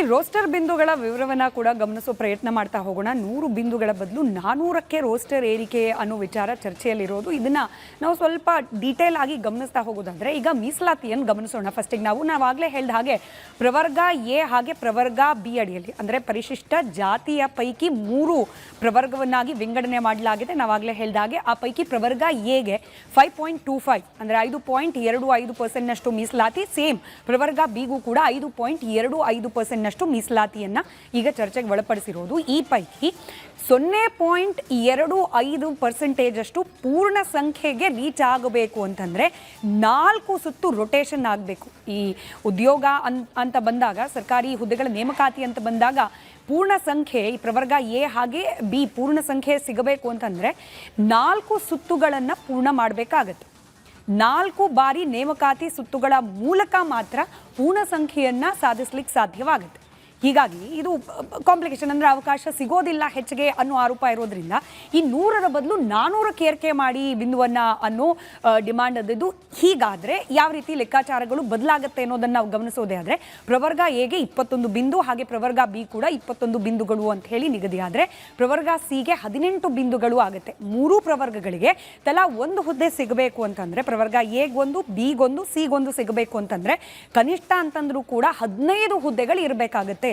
ಈ ರೋಸ್ಟರ್ ಬಿಂದುಗಳ ವಿವರವನ್ನು ಕೂಡ ಗಮನಿಸೋ ಪ್ರಯತ್ನ ಮಾಡ್ತಾ ಹೋಗೋಣ. 100 ಬಿಂದುಗಳ ಬದಲು 400ಕ್ಕೆ ರೋಸ್ಟರ್ ಏರಿಕೆ ಅನ್ನೋ ವಿಚಾರ ಚರ್ಚೆಯಲ್ಲಿರೋದು. ಇದನ್ನು ನಾವು ಸ್ವಲ್ಪ ಡೀಟೇಲ್ ಆಗಿ ಗಮನಿಸ್ತಾ ಹೋಗೋದಾದರೆ ಈಗ ಮೀಸಲಾತಿಯನ್ನು ಗಮನಿಸೋಣ. ಫಸ್ಟಿಗೆ ನಾವಾಗಲೇ ಹೇಳಿದ ಹಾಗೆ ಪ್ರವರ್ಗ ಎ ಹಾಗೆ ಪ್ರವರ್ಗ ಬಿ ಅಡಿಯಲ್ಲಿ ಅಂದರೆ ಪರಿಶಿಷ್ಟ ಜಾತಿಯ ಪೈಕಿ 3 ಪ್ರವರ್ಗವನ್ನಾಗಿ ವಿಂಗಡಣೆ ಮಾಡಲಾಗಿದೆ. ನಾವಾಗಲೇ ಹೇಳಿದ ಹಾಗೆ ಆ ಪೈಕಿ ಪ್ರವರ್ಗ ಎಗೆ 5.25 ಅಂದರೆ 5.25% ಮೀಸಲಾತಿ, ಸೇಮ್ ಪ್ರವರ್ಗ ಬಿಗೂ ಕೂಡ 5.25% ಮೀಸಲಾತಿಯನ್ನು ಈಗ ಚರ್ಚೆಗೆ ಒಳಪಡಿಸಿರೋದು. ಈ ಪೈಕಿ 0.25% ಪೂರ್ಣ ಸಂಖ್ಯೆಗೆ ರೀಚ್ ಆಗಬೇಕು ಅಂತಂದರೆ 4 ಸುತ್ತು ರೊಟೇಷನ್ ಆಗಬೇಕು. ಈ ಉದ್ಯೋಗ ಅಂತ ಬಂದಾಗ, ಸರ್ಕಾರಿ ಹುದ್ದೆಗಳ ನೇಮಕಾತಿ ಅಂತ ಬಂದಾಗ ಪೂರ್ಣ ಸಂಖ್ಯೆ ಈ ಪ್ರವರ್ಗ ಎ ಹಾಗೆ ಬಿ ಪೂರ್ಣ ಸಂಖ್ಯೆ ಸಿಗಬೇಕು ಅಂತಂದರೆ 4 ಸುತ್ತುಗಳನ್ನು ಪೂರ್ಣ ಮಾಡಬೇಕಾಗತ್ತೆ. 4 ಬಾರಿ ನೇಮಕಾತಿ ಸುತ್ತುಗಳ ಮೂಲಕ ಮಾತ್ರ ಪೂರ್ಣ ಸಂಖ್ಯೆಯನ್ನು ಸಾಧಿಸ್ಲಿಕ್ಕೆ ಸಾಧ್ಯವಾಗುತ್ತೆ. ಹೀಗಾಗಿ ಇದು ಕಾಂಪ್ಲಿಕೇಶನ್, ಅಂದರೆ ಅವಕಾಶ ಸಿಗೋದಿಲ್ಲ ಹೆಚ್ಚಿಗೆ ಅನ್ನೋ ಆರೋಪ ಇರೋದ್ರಿಂದ ಈ 100ರ ಬದಲು 400ಕ್ಕೆ ಏರಿಕೆ ಮಾಡಿ ಬಿಂದುವನ್ನು ಅನ್ನೋ ಡಿಮಾಂಡ್ ಅದಿದ್ದು. ಹೀಗಾದರೆ ಯಾವ ರೀತಿ ಲೆಕ್ಕಾಚಾರಗಳು ಬದಲಾಗುತ್ತೆ ಅನ್ನೋದನ್ನು ನಾವು ಗಮನಿಸೋದೇ ಆದರೆ ಪ್ರವರ್ಗ ಎಗೆ 21 ಬಿಂದು ಹಾಗೆ ಪ್ರವರ್ಗ ಬಿ ಕೂಡ 21 ಬಿಂದುಗಳು ಅಂತ ಹೇಳಿ ನಿಗದಿ ಆದರೆ ಪ್ರವರ್ಗ ಸಿಗೆ 18 ಬಿಂದುಗಳು ಆಗುತ್ತೆ. 3 ಪ್ರವರ್ಗಗಳಿಗೆ ತಲಾ 1 ಹುದ್ದೆ ಸಿಗಬೇಕು ಅಂತಂದರೆ ಪ್ರವರ್ಗ ಎಗೊಂದು ಬಿಗೊಂದು ಸಿಗೊಂದು ಸಿಗಬೇಕು ಅಂತಂದರೆ ಕನಿಷ್ಠ ಅಂತಂದ್ರೂ ಕೂಡ 15 ಹುದ್ದೆಗಳು ಇರಬೇಕಾಗತ್ತೆ.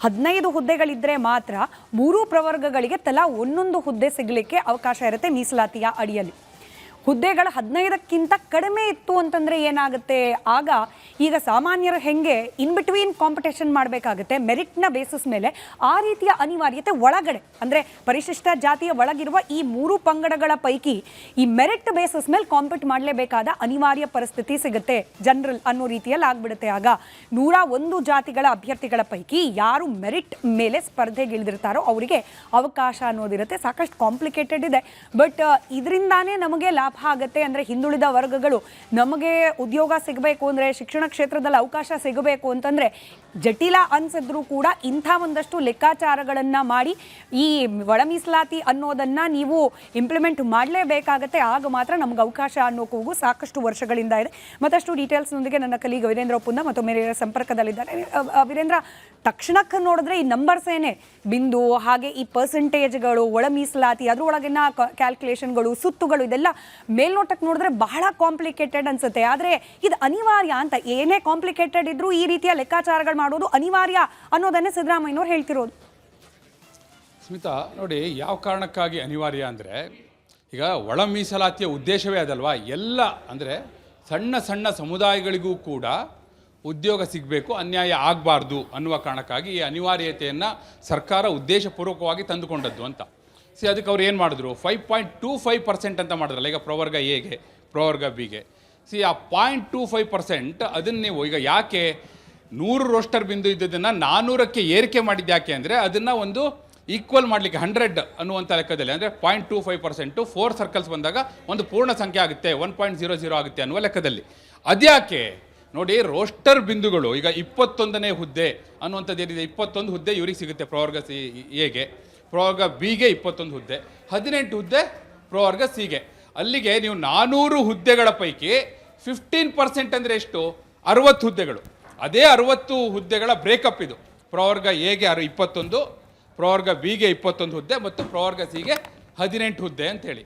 15 ಹುದ್ದೆಗಳಿದ್ದರೆ ಮಾತ್ರ 3 ಪ್ರವರ್ಗಗಳಿಗೆ ತಲಾ 1 ಹುದ್ದೆ ಸಿಗಲಿಕ್ಕೆ ಅವಕಾಶ ಇರುತ್ತೆ ಮೀಸಲಾತಿಯ ಅಡಿಯಲ್ಲಿ. ಹುದ್ದೆಗಳು 15ಕ್ಕಿಂತ ಕಡಿಮೆ ಇತ್ತು ಅಂತಂದರೆ ಏನಾಗುತ್ತೆ, ಆಗ ಈಗ ಸಾಮಾನ್ಯರು ಹೆಂಗೆ ಇನ್ ಬಿಟ್ವೀನ್ ಕಾಂಪಿಟೇಷನ್ ಮಾಡಬೇಕಾಗುತ್ತೆ ಮೆರಿಟ್ನ ಬೇಸಿಸ್ ಮೇಲೆ, ಆ ರೀತಿಯ ಅನಿವಾರ್ಯತೆ ಒಳಗಡೆ ಅಂದರೆ ಪರಿಶಿಷ್ಟ ಜಾತಿಯ ಒಳಗಿರುವ ಈ 3 ಪಂಗಡಗಳ ಪೈಕಿ ಈ ಮೆರಿಟ್ ಬೇಸಿಸ್ ಮೇಲೆ ಕಾಂಪಿಟ್ ಮಾಡಲೇಬೇಕಾದ ಅನಿವಾರ್ಯ ಪರಿಸ್ಥಿತಿ ಸಿಗುತ್ತೆ. ಜನರಲ್ ಅನ್ನೋ ರೀತಿಯಲ್ಲಿ ಆಗ್ಬಿಡುತ್ತೆ. ಆಗ 101 ಜಾತಿಗಳ ಅಭ್ಯರ್ಥಿಗಳ ಪೈಕಿ ಯಾರು ಮೆರಿಟ್ ಮೇಲೆ ಸ್ಪರ್ಧೆಗಿಳಿದಿರ್ತಾರೋ ಅವರಿಗೆ ಅವಕಾಶ ಅನ್ನೋದಿರುತ್ತೆ. ಸಾಕಷ್ಟು ಕಾಂಪ್ಲಿಕೇಟೆಡ್ ಇದೆ, ಬಟ್ ಇದರಿಂದಾನೇ ನಮಗೆ ಲಾಭ ಆಗುತ್ತೆ. ಅಂದರೆ ಹಿಂದುಳಿದ ವರ್ಗಗಳು ನಮಗೆ ಉದ್ಯೋಗ ಸಿಗಬೇಕು ಅಂದರೆ, ಶಿಕ್ಷಣ ಕ್ಷೇತ್ರದಲ್ಲಿ ಅವಕಾಶ ಸಿಗಬೇಕು ಅಂತಂದರೆ ಜಟಿಲ ಅನ್ಸಿದ್ರೂ ಕೂಡ ಇಂಥ ಒಂದಷ್ಟು ಲೆಕ್ಕಾಚಾರಗಳನ್ನು ಮಾಡಿ ಈ ಒಳ ಮೀಸಲಾತಿ ಅನ್ನೋದನ್ನು ನೀವು ಇಂಪ್ಲಿಮೆಂಟ್ ಮಾಡಲೇಬೇಕಾಗತ್ತೆ. ಆಗ ಮಾತ್ರ ನಮ್ಗೆ ಅವಕಾಶ ಅನ್ನೋ ಕೂಗು ಸಾಕಷ್ಟು ವರ್ಷಗಳಿಂದ ಇದೆ. ಮತ್ತಷ್ಟು ಡೀಟೇಲ್ಸ್ನೊಂದಿಗೆ ನನ್ನ ಕಲೀಗ ವೀರೇಂದ್ರ ಒಪ್ಪಂದ ಮತ್ತೊಮ್ಮೆ ಸಂಪರ್ಕದಲ್ಲಿದ್ದಾರೆ. ವೀರೇಂದ್ರ, ತಕ್ಷಣಕ್ಕೆ ನೋಡಿದ್ರೆ ಈ ನಂಬರ್ಸ್ ಏನೇ ಬಿಂದು ಹಾಗೆ ಈ ಪರ್ಸೆಂಟೇಜ್ಗಳು, ಒಳ ಮೀಸಲಾತಿ, ಅದರೊಳಗಿನ ಕ್ಯಾಲ್ಕುಲೇಷನ್ಗಳು, ಸುತ್ತುಗಳು, ಇದೆಲ್ಲ ಮೇಲ್ನೋಟಕ್ಕೆ ನೋಡಿದ್ರೆ ಬಹಳ ಕಾಂಪ್ಲಿಕೇಟೆಡ್ ಅನ್ಸುತ್ತೆ. ಆದರೆ ಇದು ಅನಿವಾರ್ಯ ಅಂತ, ಏನೇ ಕಾಂಪ್ಲಿಕೇಟೆಡ್ ಇದ್ರೂ ಈ ರೀತಿಯ ಲೆಕ್ಕಾಚಾರಗಳು ಮಾಡೋದು ಅನಿವಾರ್ಯ ಅನ್ನೋದನ್ನೇ ಸಿದ್ದರಾಮಯ್ಯನವರು ಹೇಳ್ತಿರೋದು. ಸ್ಮಿತಾ, ನೋಡಿ ಯಾವ ಕಾರಣಕ್ಕಾಗಿ ಅನಿವಾರ್ಯ ಅಂದರೆ, ಈಗ ಒಳ ಮೀಸಲಾತಿಯ ಉದ್ದೇಶವೇ ಅದಲ್ವಾ, ಎಲ್ಲ ಅಂದರೆ ಸಣ್ಣ ಸಣ್ಣ ಸಮುದಾಯಗಳಿಗೂ ಕೂಡ ಉದ್ಯೋಗ ಸಿಗಬೇಕು, ಅನ್ಯಾಯ ಆಗಬಾರ್ದು ಅನ್ನುವ ಕಾರಣಕ್ಕಾಗಿ ಈ ಅನಿವಾರ್ಯತೆಯನ್ನು ಸರ್ಕಾರ ಉದ್ದೇಶಪೂರ್ವಕವಾಗಿ ತಂದುಕೊಂಡದ್ದು ಅಂತ. ಅದಕ್ಕೆ ಅವ್ರು ಏನು ಮಾಡಿದ್ರು, 5.25% ಅಂತ ಮಾಡಿದ್ರಲ್ಲ ಈಗ ಪ್ರವರ್ಗ ಎಗೆ ಪ್ರವರ್ಗ ಬಿಗೆ. ಆ 0.25% ಅದನ್ನು ನೀವು ಈಗ ಯಾಕೆ 100 ರೋಸ್ಟರ್ ಬಿಂದು ಇದ್ದದನ್ನು 400ಕ್ಕೆ ಏರಿಕೆ ಮಾಡಿದ್ದು ಯಾಕೆ ಅಂದರೆ, ಅದನ್ನು ಒಂದು ಈಕ್ವಲ್ ಮಾಡಲಿಕ್ಕೆ 100 ಅನ್ನುವಂಥ ಲೆಕ್ಕದಲ್ಲಿ, ಅಂದರೆ 0.25% 4 ಸರ್ಕಲ್ಸ್ ಬಂದಾಗ ಒಂದು ಪೂರ್ಣ ಸಂಖ್ಯೆ ಆಗುತ್ತೆ, 1.00 ಆಗುತ್ತೆ ಅನ್ನುವ ಲೆಕ್ಕದಲ್ಲಿ. ಅದ್ಯಾಕೆ ನೋಡಿ, ರೋಸ್ಟರ್ ಬಿಂದುಗಳು ಈಗ 21ನೇ ಹುದ್ದೆ ಅನ್ನುವಂಥದ್ದು ಏನಿದೆ, 21 ಹುದ್ದೆ ಇವ್ರಿಗೆ ಸಿಗುತ್ತೆ ಪ್ರವರ್ಗ ಸಿ ಎಗೆ, ಪ್ರವರ್ಗ ಬಿಗೆ 21 ಹುದ್ದೆ, 18 ಹುದ್ದೆ ಪ್ರವರ್ಗ ಸಿಗೆ. ಅಲ್ಲಿಗೆ ನೀವು 400 ಹುದ್ದೆಗಳ ಪೈಕಿ 15% ಅಂದರೆ ಎಷ್ಟು, 60 ಹುದ್ದೆಗಳು. ಅದೇ 60 ಹುದ್ದೆಗಳ ಬ್ರೇಕಪ್ ಇದು. ಪ್ರವರ್ಗ ಎಗೆ 21, ಪ್ರವರ್ಗ ಬಿಗೆ 21 ಹುದ್ದೆ ಮತ್ತು ಪ್ರವರ್ಗ ಸಿಗೆ 18 ಹುದ್ದೆ ಅಂಥೇಳಿ.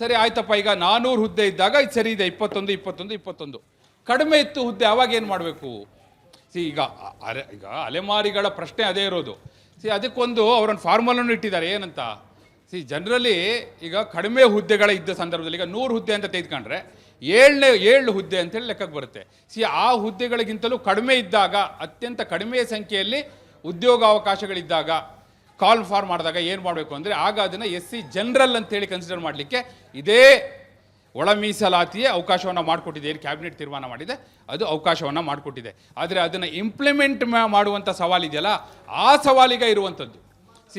ಸರಿ ಆಯ್ತಪ್ಪ, ಈಗ 400 ಹುದ್ದೆ ಇದ್ದಾಗ ಇದು ಸರಿ ಇದೆ, 21. ಕಡಿಮೆ ಇತ್ತು ಹುದ್ದೆ, ಆವಾಗ ಏನು ಮಾಡಬೇಕು? ಈಗ ಅಲೆಮಾರಿಗಳ ಪ್ರಶ್ನೆ ಅದೇ ಇರೋದು. ಅದಕ್ಕೊಂದು ಅವರೊಂದು ಫಾರ್ಮುಲನ್ನು ಇಟ್ಟಿದ್ದಾರೆ. ಏನಂತ, ಜನರಲಿ ಈಗ ಕಡಿಮೆ ಹುದ್ದೆಗಳ ಇದ್ದ ಸಂದರ್ಭದಲ್ಲಿ ಈಗ 100 ಹುದ್ದೆ ಅಂತ ತೆಗೆದುಕೊಂಡ್ರೆ 7 ಹುದ್ದೆ ಅಂತೇಳಿ ಲೆಕ್ಕಕ್ಕೆ ಬರುತ್ತೆ. ಆ ಹುದ್ದೆಗಳಿಗಿಂತಲೂ ಕಡಿಮೆ ಇದ್ದಾಗ, ಅತ್ಯಂತ ಕಡಿಮೆ ಸಂಖ್ಯೆಯಲ್ಲಿ ಉದ್ಯೋಗಾವಕಾಶಗಳಿದ್ದಾಗ, ಕಾಲ್ ಫಾರ್ ಮಾಡಿದಾಗ ಏನು ಮಾಡಬೇಕು ಅಂದರೆ, ಆಗ ಅದನ್ನು SC ಜನರಲ್ ಅಂತೇಳಿ ಕನ್ಸಿಡರ್ ಮಾಡಲಿಕ್ಕೆ ಇದೇ ಒಳ ಮೀಸಲಾತಿಯೇ ಅವಕಾಶವನ್ನು ಮಾಡಿಕೊಟ್ಟಿದೆ. ಏನು ಕ್ಯಾಬಿನೆಟ್ ತೀರ್ಮಾನ ಮಾಡಿದೆ ಅದು ಅವಕಾಶವನ್ನು ಮಾಡಿಕೊಟ್ಟಿದೆ. ಆದರೆ ಅದನ್ನು ಇಂಪ್ಲಿಮೆಂಟ್ ಮಾಡುವಂಥ ಸವಾಲಿದೆಯಲ್ಲ, ಆ ಸವಾಲಿಗ ಇರುವಂಥದ್ದು.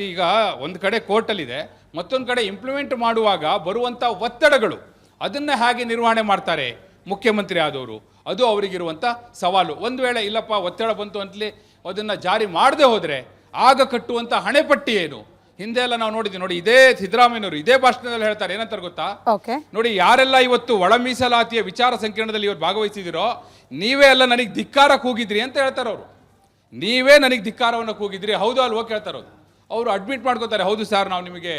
ಈಗ ಒಂದು ಕಡೆ ಕೋರ್ಟಲ್ಲಿದೆ, ಮತ್ತೊಂದು ಕಡೆ ಇಂಪ್ಲಿಮೆಂಟ್ ಮಾಡುವಾಗ ಬರುವಂಥ ಒತ್ತಡಗಳು, ಅದನ್ನು ಹೇಗೆ ನಿರ್ವಹಣೆ ಮಾಡ್ತಾರೆ ಮುಖ್ಯಮಂತ್ರಿ ಆದವರು, ಅದು ಅವರಿಗಿರುವಂಥ ಸವಾಲು. ಒಂದು ವೇಳೆ ಇಲ್ಲಪ್ಪ ಒತ್ತಡ ಬಂತು ಅಂತಲೇ ಅದನ್ನು ಜಾರಿ ಮಾಡದೆ ಹೋದರೆ ಆಗ ಕಟ್ಟುವಂಥ ಹಣೆಪಟ್ಟಿ ಏನು? ಹಿಂದೆ ಎಲ್ಲ ನಾವು ನೋಡಿದ್ವಿ. ನೋಡಿ, ಇದೇ ಸಿದ್ದರಾಮಯ್ಯನವರು ಇದೇ ಭಾಷಣದಲ್ಲಿ ಹೇಳ್ತಾರೆ. ಏನಂತಾರೆ ಗೊತ್ತಾ, ನೋಡಿ ಯಾರೆಲ್ಲ ಇವತ್ತು ಒಳ ಮೀಸಲಾತಿಯ ವಿಚಾರ ಸಂಕಿರಣದಲ್ಲಿ ಇವತ್ತು ಭಾಗವಹಿಸಿದಿರೋ ನೀವೇ ಎಲ್ಲ ನನಗೆ ಧಿಕ್ಕಾರ ಕೂಗಿದ್ರಿ ಅಂತ ಹೇಳ್ತಾರೆ ಅವರು. ನೀವೇ ನನಗೆ ಧಿಕ್ಕಾರವನ್ನು ಕೂಗಿದ್ರಿ, ಹೌದು ಅಲ್ವೋ ಕೇಳ್ತಾ ಇರೋದು. ಅವರು ಅಡ್ಮಿಟ್ ಮಾಡ್ಕೋತಾರೆ, ಹೌದು ಸರ್ ನಾವು ನಿಮಗೆ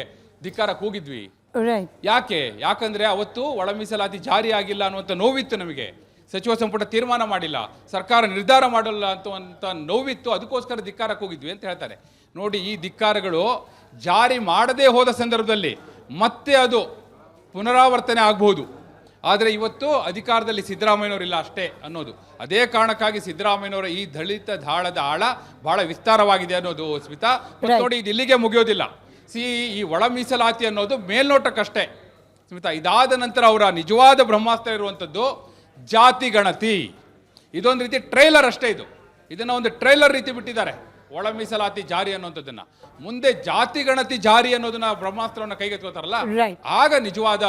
ಧಿಕ್ಕಾರ ಕೂಗಿದ್ವಿ. ರೈಟ್. ಯಾಕಂದ್ರೆ ಅವತ್ತು ಒಳ ಮೀಸಲಾತಿ ಜಾರಿ ಆಗಿಲ್ಲ ಅನ್ನುವಂಥ ನೋವಿತ್ತು ನಮಗೆ, ಸಚಿವ ಸಂಪುಟ ತೀರ್ಮಾನ ಮಾಡಿಲ್ಲ, ಸರ್ಕಾರ ನಿರ್ಧಾರ ಮಾಡಲ್ಲ ಅಂತ ನೋವಿತ್ತು, ಅದಕ್ಕೋಸ್ಕರ ಧಿಕ್ಕಾರ ಕೂಗಿದ್ವಿ ಅಂತ ಹೇಳ್ತಾರೆ. ನೋಡಿ, ಈ ಧಿಕ್ಕಾರಗಳು ಜಾರಿ ಮಾಡದೇ ಹೋದ ಸಂದರ್ಭದಲ್ಲಿ ಮತ್ತೆ ಅದು ಪುನರಾವರ್ತನೆ ಆಗಬಹುದು. ಆದರೆ ಇವತ್ತು ಅಧಿಕಾರದಲ್ಲಿ ಸಿದ್ದರಾಮಯ್ಯನವರಿಲ್ಲ ಅಷ್ಟೇ ಅನ್ನೋದು. ಅದೇ ಕಾರಣಕ್ಕಾಗಿ ಸಿದ್ದರಾಮಯ್ಯನವರ ಈ ದಲಿತ ದಾಳದ ಆಳ ಬಹಳ ವಿಸ್ತಾರವಾಗಿದೆ ಅನ್ನೋದು ಸ್ಮಿತಾ. ನೋಡಿ, ಇದು ಇಲ್ಲಿಗೆ ಮುಗಿಯೋದಿಲ್ಲ. ಈ ಒಳ ಮೀಸಲಾತಿ ಅನ್ನೋದು ಮೇಲ್ನೋಟಕ್ಕಷ್ಟೇ ಸ್ಮಿತಾ. ಇದಾದ ನಂತರ ಅವರ ನಿಜವಾದ ಬ್ರಹ್ಮಾಸ್ತ್ರ ಇರುವಂಥದ್ದು ಜಾತಿ ಗಣತಿ. ಇದೊಂದು ರೀತಿ ಟ್ರೈಲರ್ ಅಷ್ಟೇ. ಇದನ್ನು ಒಂದು ಟ್ರೈಲರ್ ರೀತಿ ಬಿಟ್ಟಿದ್ದಾರೆ ಒಳ ಮೀಸಲಾತಿ ಜಾರಿ ಅನ್ನುವಂಥದ್ದನ್ನ. ಮುಂದೆ ಜಾತಿ ಗಣತಿ ಜಾರಿ ಅನ್ನೋದನ್ನ ಬ್ರಹ್ಮಾಸ್ತ್ರವನ್ನು ಕೈಗೆತ್ಕೋತಾರಲ್ಲ, ಆಗ ನಿಜವಾದ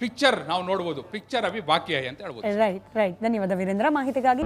ಪಿಕ್ಚರ್ ನಾವು ನೋಡ್ಬೋದು. ಪಿಕ್ಚರ್ ಅಭಿ ಬಾಕಿ ಅಂತ ಹೇಳ್ಬೋದು. ರೈಟ್. ಧನ್ಯವಾದ ವೀರೇಂದ್ರ ಮಾಹಿತಿಗಾಗಿ.